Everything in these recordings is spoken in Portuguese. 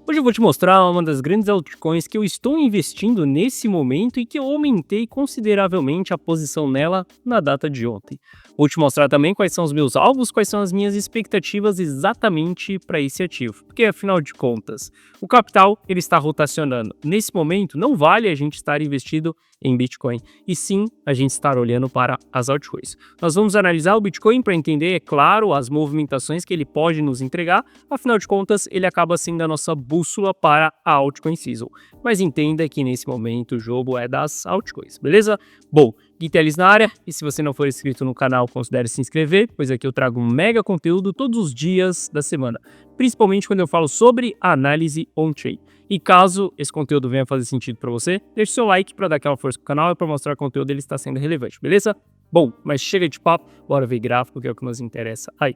Hoje eu vou te mostrar uma das grandes altcoins que eu estou investindo nesse momento e que eu aumentei consideravelmente a posição nela na data de ontem. Vou te mostrar também quais são os meus alvos, quais são as minhas expectativas exatamente para esse ativo, porque afinal de contas, o capital ele está rotacionando. Nesse momento não vale a gente estar investido em Bitcoin, e sim a gente estar olhando para as altcoins. Nós vamos analisar o Bitcoin para entender, é claro, as movimentações que ele pode nos entregar, afinal de contas ele acaba sendo a nossa bússola para a altcoin season. Mas entenda que nesse momento o jogo é das altcoins, beleza? Bom, Gui Teles na área, e se você não for inscrito no canal, considere se inscrever, pois aqui eu trago um mega conteúdo todos os dias da semana, principalmente quando eu falo sobre análise on-chain. E caso esse conteúdo venha fazer sentido para você, deixe seu like para dar aquela força pro canal e para mostrar que o conteúdo ele está sendo relevante, beleza? Bom, mas chega de papo, bora ver gráfico, que é o que nos interessa aí.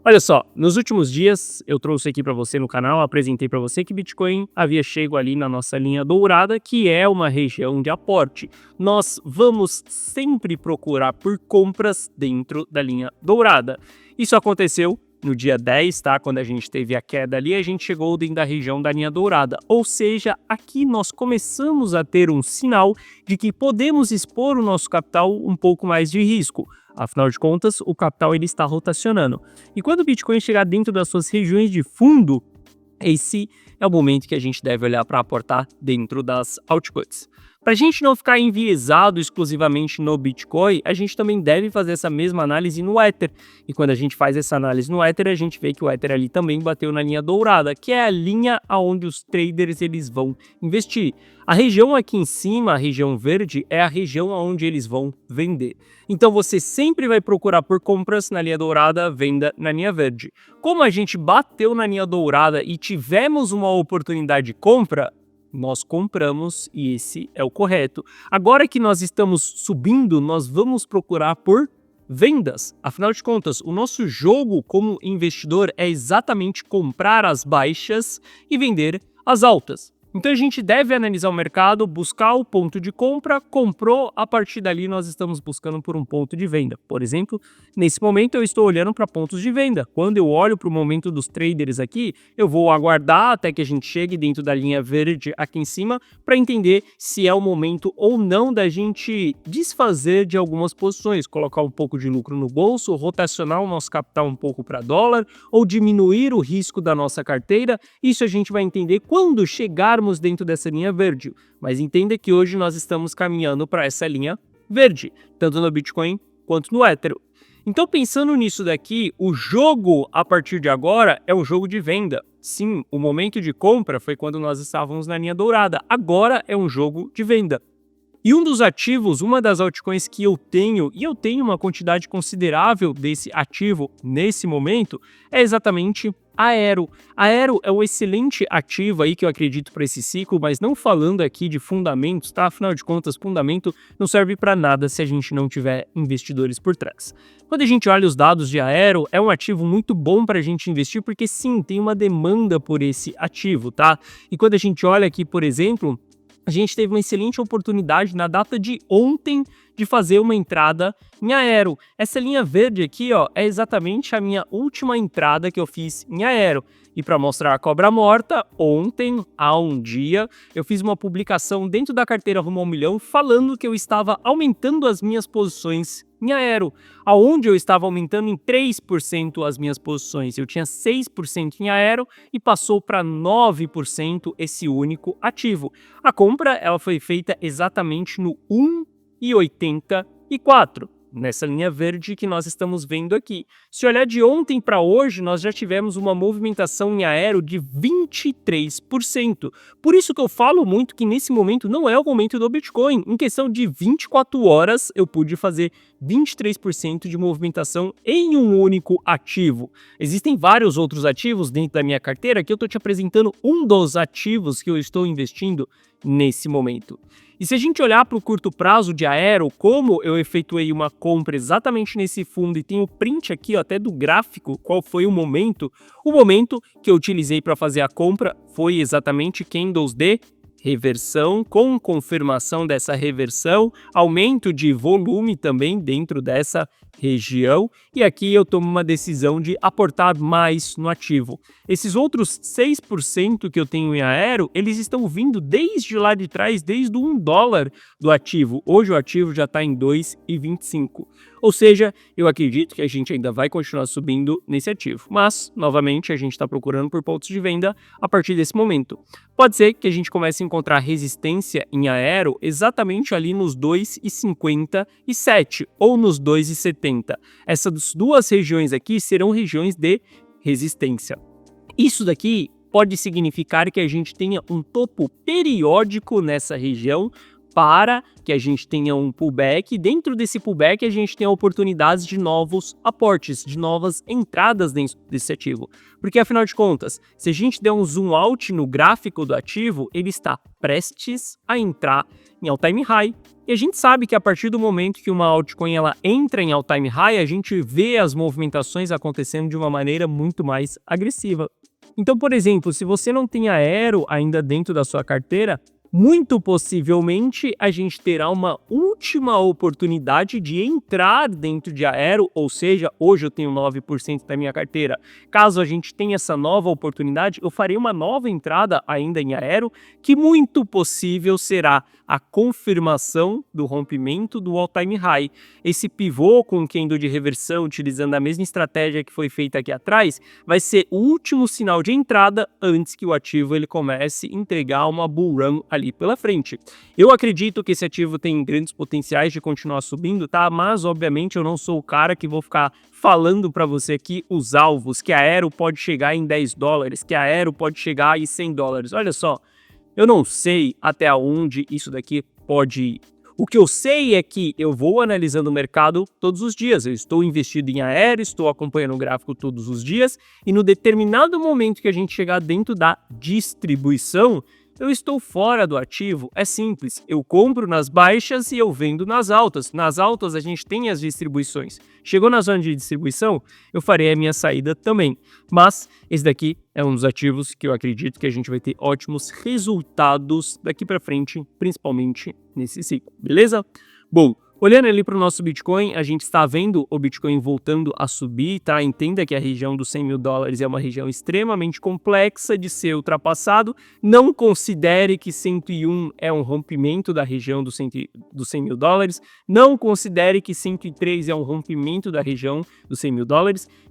Olha só, nos últimos dias eu trouxe aqui para você no canal, apresentei para você que Bitcoin havia chegado ali na nossa linha dourada, que é uma região de aporte. Nós vamos sempre procurar por compras dentro da linha dourada. Isso aconteceu no dia 10, tá? Quando a gente teve a queda ali, a gente chegou dentro da região da linha dourada. Ou seja, aqui nós começamos a ter um sinal de que podemos expor o nosso capital um pouco mais de risco. Afinal de contas, o capital ele está rotacionando. E quando o Bitcoin chegar dentro das suas regiões de fundo, esse é o momento que a gente deve olhar para aportar dentro das altcoins. Para a gente não ficar enviesado exclusivamente no Bitcoin, a gente também deve fazer essa mesma análise no Ether. E quando a gente faz essa análise no Ether, a gente vê que o Ether ali também bateu na linha dourada, que é a linha onde os traders eles vão investir. A região aqui em cima, a região verde, é a região onde eles vão vender. Então você sempre vai procurar por compras na linha dourada, venda na linha verde. Como a gente bateu na linha dourada e tivemos uma oportunidade de compra, nós compramos e esse é o correto. Agora que nós estamos subindo, nós vamos procurar por vendas. Afinal de contas, o nosso jogo como investidor é exatamente comprar as baixas e vender as altas. Então a gente deve analisar o mercado, buscar o ponto de compra, comprou, a partir dali nós estamos buscando por um ponto de venda. Por exemplo, nesse momento eu estou olhando para pontos de venda. Quando eu olho para o momento dos traders aqui, eu vou aguardar até que a gente chegue dentro da linha verde aqui em cima para entender se é o momento ou não da gente desfazer de algumas posições, colocar um pouco de lucro no bolso, rotacionar o nosso capital um pouco para dólar ou diminuir o risco da nossa carteira. Isso a gente vai entender quando chegar dentro dessa linha verde, mas entenda que hoje nós estamos caminhando para essa linha verde, tanto no Bitcoin quanto no Ether. Então pensando nisso daqui, o jogo a partir de agora é um jogo de venda. Sim, o momento de compra foi quando nós estávamos na linha dourada, agora é um jogo de venda. E um dos ativos, uma das altcoins que eu tenho, e eu tenho uma quantidade considerável desse ativo nesse momento, é exatamente a Aero. A Aero é um excelente ativo aí que eu acredito para esse ciclo, mas não falando aqui de fundamentos, tá? Afinal de contas, fundamento não serve para nada se a gente não tiver investidores por trás. Quando a gente olha os dados de Aero, é um ativo muito bom para a gente investir, porque sim, tem uma demanda por esse ativo, tá? E quando a gente olha aqui, por exemplo, a gente teve uma excelente oportunidade na data de ontem de fazer uma entrada em Aero. Essa linha verde aqui, ó, é exatamente a minha última entrada que eu fiz em Aero. E para mostrar a cobra morta, ontem, há um dia, eu fiz uma publicação dentro da carteira Rumo ao Milhão falando que eu estava aumentando as minhas posições em Aero, aonde eu estava aumentando em 3% as minhas posições. Eu tinha 6% em Aero e passou para 9% esse único ativo. A compra ela foi feita exatamente no 1,84. Nessa linha verde que nós estamos vendo aqui. Se olhar de ontem para hoje, nós já tivemos uma movimentação em Aero de 23%. Por isso que eu falo muito que nesse momento não é o momento do Bitcoin. Em questão de 24 horas, eu pude fazer 23% de movimentação em um único ativo. Existem vários outros ativos dentro da minha carteira que eu estou te apresentando um dos ativos que eu estou investindo nesse momento. E se a gente olhar para o curto prazo de Aero, como eu efetuei uma compra exatamente nesse fundo e tem o print aqui ó, até do gráfico, qual foi o momento que eu utilizei para fazer a compra foi exatamente candles de reversão, com confirmação dessa reversão, aumento de volume também dentro dessa região e aqui eu tomo uma decisão de aportar mais no ativo. Esses outros 6% que eu tenho em Aero, eles estão vindo desde lá de trás, desde o $1 do ativo. Hoje o ativo já está em 2,25. Ou seja, eu acredito que a gente ainda vai continuar subindo nesse ativo. Mas, novamente, a gente está procurando por pontos de venda a partir desse momento. Pode ser que a gente comece a encontrar resistência em Aero exatamente ali nos 2,57 ou nos 2,70. Essas duas regiões aqui serão regiões de resistência. Isso daqui pode significar que a gente tenha um topo periódico nessa região para que a gente tenha um pullback, e dentro desse pullback a gente tenha oportunidades de novos aportes, de novas entradas dentro desse ativo. Porque afinal de contas, se a gente der um zoom out no gráfico do ativo, ele está prestes a entrar em all-time high. E a gente sabe que a partir do momento que uma altcoin ela entra em all-time high, a gente vê as movimentações acontecendo de uma maneira muito mais agressiva. Então, por exemplo, se você não tem Aero ainda dentro da sua carteira, muito possivelmente a gente terá uma última oportunidade de entrar dentro de Aero, ou seja, hoje eu tenho 9% da minha carteira. Caso a gente tenha essa nova oportunidade, eu farei uma nova entrada ainda em Aero, que muito possível será a confirmação do rompimento do all-time high. Esse pivô com candle de reversão, utilizando a mesma estratégia que foi feita aqui atrás, vai ser o último sinal de entrada antes que o ativo ele comece a entregar uma bull run ali pela frente. Eu acredito que esse ativo tem grandes potenciais de continuar subindo, tá? Mas obviamente eu não sou o cara que vou ficar falando para você aqui os alvos, que a Aero pode chegar em $10, que a Aero pode chegar em $100. Olha só, eu não sei até onde isso daqui pode ir. O que eu sei é que eu vou analisando o mercado todos os dias. Eu estou investido em Aero, estou acompanhando o gráfico todos os dias e no determinado momento que a gente chegar dentro da distribuição, eu estou fora do ativo. É simples, eu compro nas baixas e eu vendo nas altas. Nas altas a gente tem as distribuições. Chegou na zona de distribuição, eu farei a minha saída também. Mas esse daqui é um dos ativos que eu acredito que a gente vai ter ótimos resultados daqui para frente, principalmente nesse ciclo, beleza? Bom, olhando ali para o nosso Bitcoin, a gente está vendo o Bitcoin voltando a subir, tá? Entenda que a região dos $100 mil é uma região extremamente complexa de ser ultrapassado. Não considere que 101 é um rompimento da região dos $100 mil. Não considere que 103 é um rompimento da região dos $100 mil.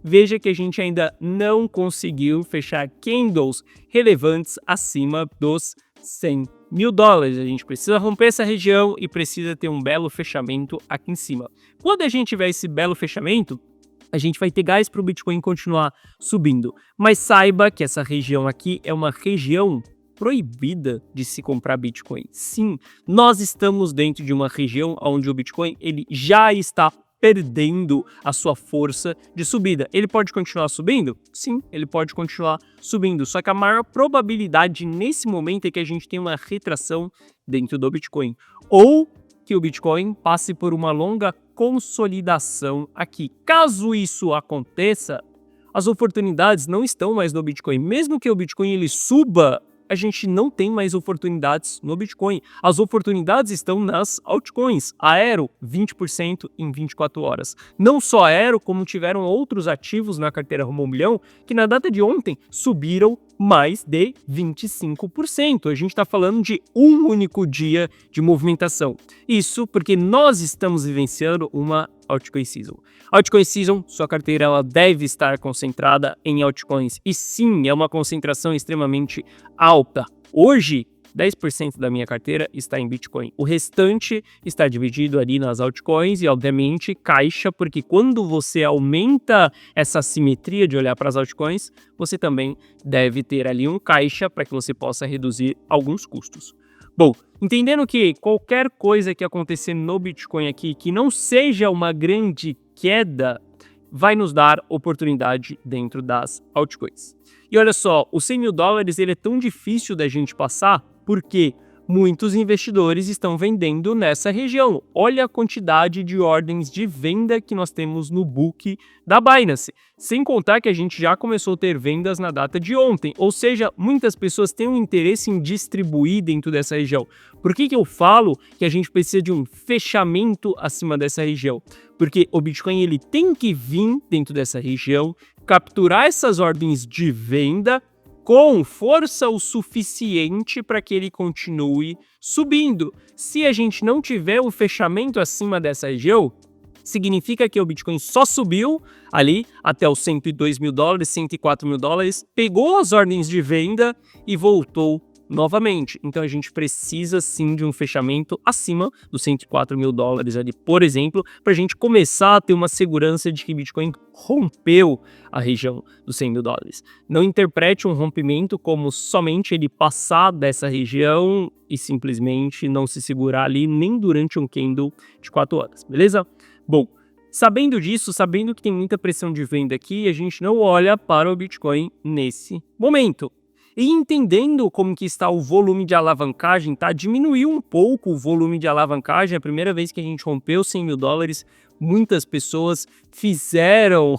Veja que a gente ainda não conseguiu fechar candles relevantes acima dos $100 mil. A gente precisa romper essa região e precisa ter um belo fechamento aqui em cima. Quando a gente tiver esse belo fechamento, a gente vai ter gás para o Bitcoin continuar subindo. Mas saiba que essa região aqui é uma região proibida de se comprar Bitcoin. Sim, nós estamos dentro de uma região onde o Bitcoin ele já está perdendo a sua força de subida. Ele pode continuar subindo? Sim, ele pode continuar subindo, só que a maior probabilidade nesse momento é que a gente tenha uma retração dentro do Bitcoin, ou que o Bitcoin passe por uma longa consolidação aqui. Caso isso aconteça, as oportunidades não estão mais no Bitcoin. Mesmo que o Bitcoin ele suba, a gente não tem mais oportunidades no Bitcoin. As oportunidades estão nas altcoins. Aero, 20% em 24 horas. Não só Aero, como tiveram outros ativos na carteira rumo ao milhão, que na data de ontem subiram mais de 25%. A gente está falando de um único dia de movimentação. Isso porque nós estamos vivenciando uma altcoin season. Altcoin season, sua carteira ela deve estar concentrada em altcoins. E sim, é uma concentração extremamente alta. Hoje, 10% da minha carteira está em Bitcoin. O restante está dividido ali nas altcoins e, obviamente, caixa, porque quando você aumenta essa simetria de olhar para as altcoins, você também deve ter ali um caixa para que você possa reduzir alguns custos. Bom, entendendo que qualquer coisa que acontecer no Bitcoin aqui que não seja uma grande queda, vai nos dar oportunidade dentro das altcoins. E olha só, os $100 mil ele é tão difícil da gente passar porque muitos investidores estão vendendo nessa região. Olha a quantidade de ordens de venda que nós temos no book da Binance. Sem contar que a gente já começou a ter vendas na data de ontem. Ou seja, muitas pessoas têm um interesse em distribuir dentro dessa região. Por que eu falo que a gente precisa de um fechamento acima dessa região? Porque o Bitcoin ele tem que vir dentro dessa região, capturar essas ordens de venda com força o suficiente para que ele continue subindo. Se a gente não tiver o fechamento acima dessa região, significa que o Bitcoin só subiu ali até os 102 mil dólares, 104 mil dólares, pegou as ordens de venda e voltou novamente. Então a gente precisa sim de um fechamento acima dos 104 mil dólares ali, por exemplo, para a gente começar a ter uma segurança de que Bitcoin rompeu a região dos 100 mil dólares. Não interprete um rompimento como somente ele passar dessa região e simplesmente não se segurar ali nem durante um candle de 4 horas, beleza? Bom, sabendo disso, sabendo que tem muita pressão de venda aqui, a gente não olha para o Bitcoin nesse momento. E entendendo como que está o volume de alavancagem, tá? Diminuiu um pouco o volume de alavancagem. A primeira vez que a gente rompeu 100 mil dólares, muitas pessoas fizeram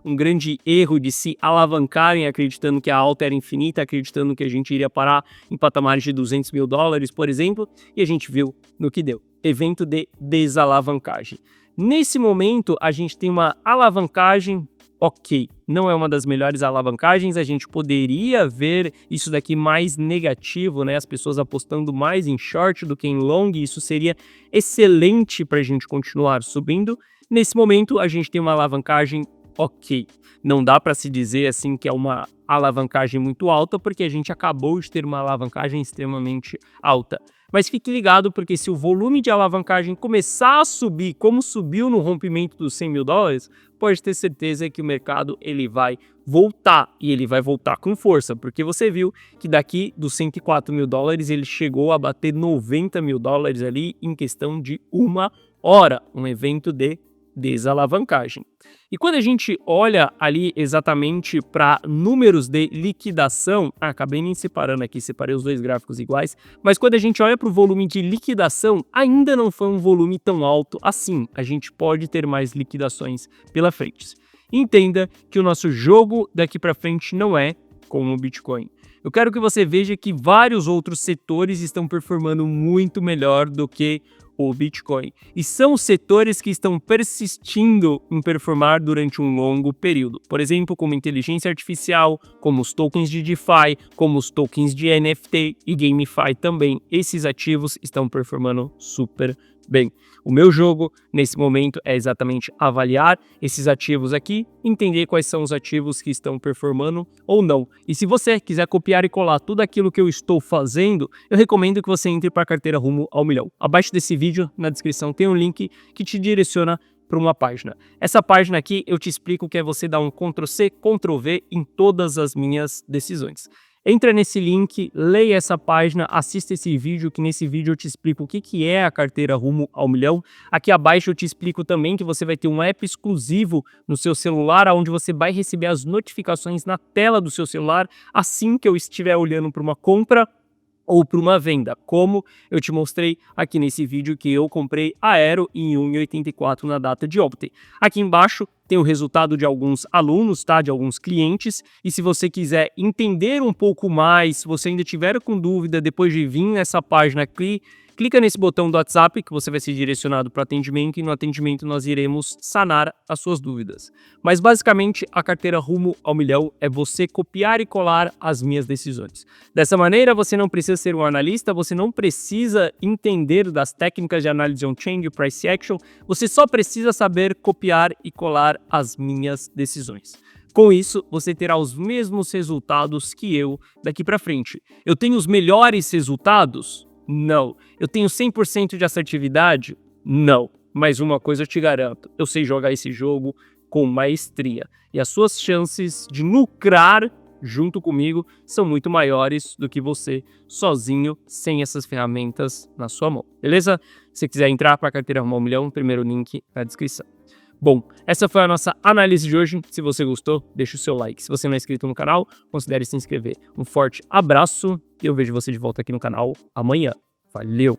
um grande erro de se alavancarem acreditando que a alta era infinita, acreditando que a gente iria parar em patamares de 200 mil dólares, por exemplo, e a gente viu no que deu. Evento de desalavancagem. Nesse momento, a gente tem uma alavancagem ok, não é uma das melhores alavancagens, a gente poderia ver isso daqui mais negativo, né? As pessoas apostando mais em short do que em long, isso seria excelente para a gente continuar subindo. Nesse momento, a gente tem uma alavancagem ok. Não dá para se dizer assim que é uma alavancagem muito alta, porque a gente acabou de ter uma alavancagem extremamente alta. Mas fique ligado, porque se o volume de alavancagem começar a subir, como subiu no rompimento dos 100 mil dólares, pode ter certeza que o mercado ele vai voltar, e ele vai voltar com força, porque você viu que daqui dos 104 mil dólares ele chegou a bater 90 mil dólares ali em questão de 1 hora, um evento de desalavancagem. E quando a gente olha ali exatamente para números de liquidação, acabei nem separando aqui, separei os dois gráficos iguais, mas quando a gente olha para o volume de liquidação, ainda não foi um volume tão alto assim, a gente pode ter mais liquidações pela frente. Entenda que o nosso jogo daqui para frente não é com o Bitcoin. Eu quero que você veja que vários outros setores estão performando muito melhor do que o Bitcoin. E são os setores que estão persistindo em performar durante um longo período. Por exemplo, como inteligência artificial, como os tokens de DeFi, como os tokens de NFT e GameFi também. Esses ativos estão performando super bem. O meu jogo, nesse momento, é exatamente avaliar esses ativos aqui, entender quais são os ativos que estão performando ou não. E se você quiser copiar e colar tudo aquilo que eu estou fazendo, eu recomendo que você entre para a carteira Rumo ao Milhão. Abaixo desse vídeo, na descrição, tem um link que te direciona para uma página. Essa página aqui, eu te explico que é você dar um Ctrl+C, Ctrl+V em todas as minhas decisões. Entra nesse link, leia essa página, assista esse vídeo, que nesse vídeo eu te explico o que é a carteira Rumo ao Milhão. Aqui abaixo eu te explico também que você vai ter um app exclusivo no seu celular, onde você vai receber as notificações na tela do seu celular assim que eu estiver olhando para uma compra ou para uma venda, como eu te mostrei aqui nesse vídeo que eu comprei a Aero em 1,84 na data de ontem. Aqui embaixo tem o resultado de alguns alunos, tá? De alguns clientes, e se você quiser entender um pouco mais, se você ainda tiver com dúvida depois de vir nessa página aqui, clica nesse botão do WhatsApp que você vai ser direcionado para o atendimento, e no atendimento nós iremos sanar as suas dúvidas. Mas basicamente a carteira Rumo ao Milhão é você copiar e colar as minhas decisões. Dessa maneira você não precisa ser um analista, você não precisa entender das técnicas de análise on-chain, de price action, você só precisa saber copiar e colar as minhas decisões. Com isso, você terá os mesmos resultados que eu daqui para frente. Eu tenho os melhores resultados? Não. Eu tenho 100% de assertividade? Não. Mas uma coisa eu te garanto, eu sei jogar esse jogo com maestria. E as suas chances de lucrar junto comigo são muito maiores do que você sozinho, sem essas ferramentas na sua mão. Beleza? Se você quiser entrar para a carteira Rumo ao Milhão, primeiro link na descrição. Bom, essa foi a nossa análise de hoje. Se você gostou, deixa o seu like. Se você não é inscrito no canal, considere se inscrever. Um forte abraço e eu vejo você de volta aqui no canal amanhã. Valeu!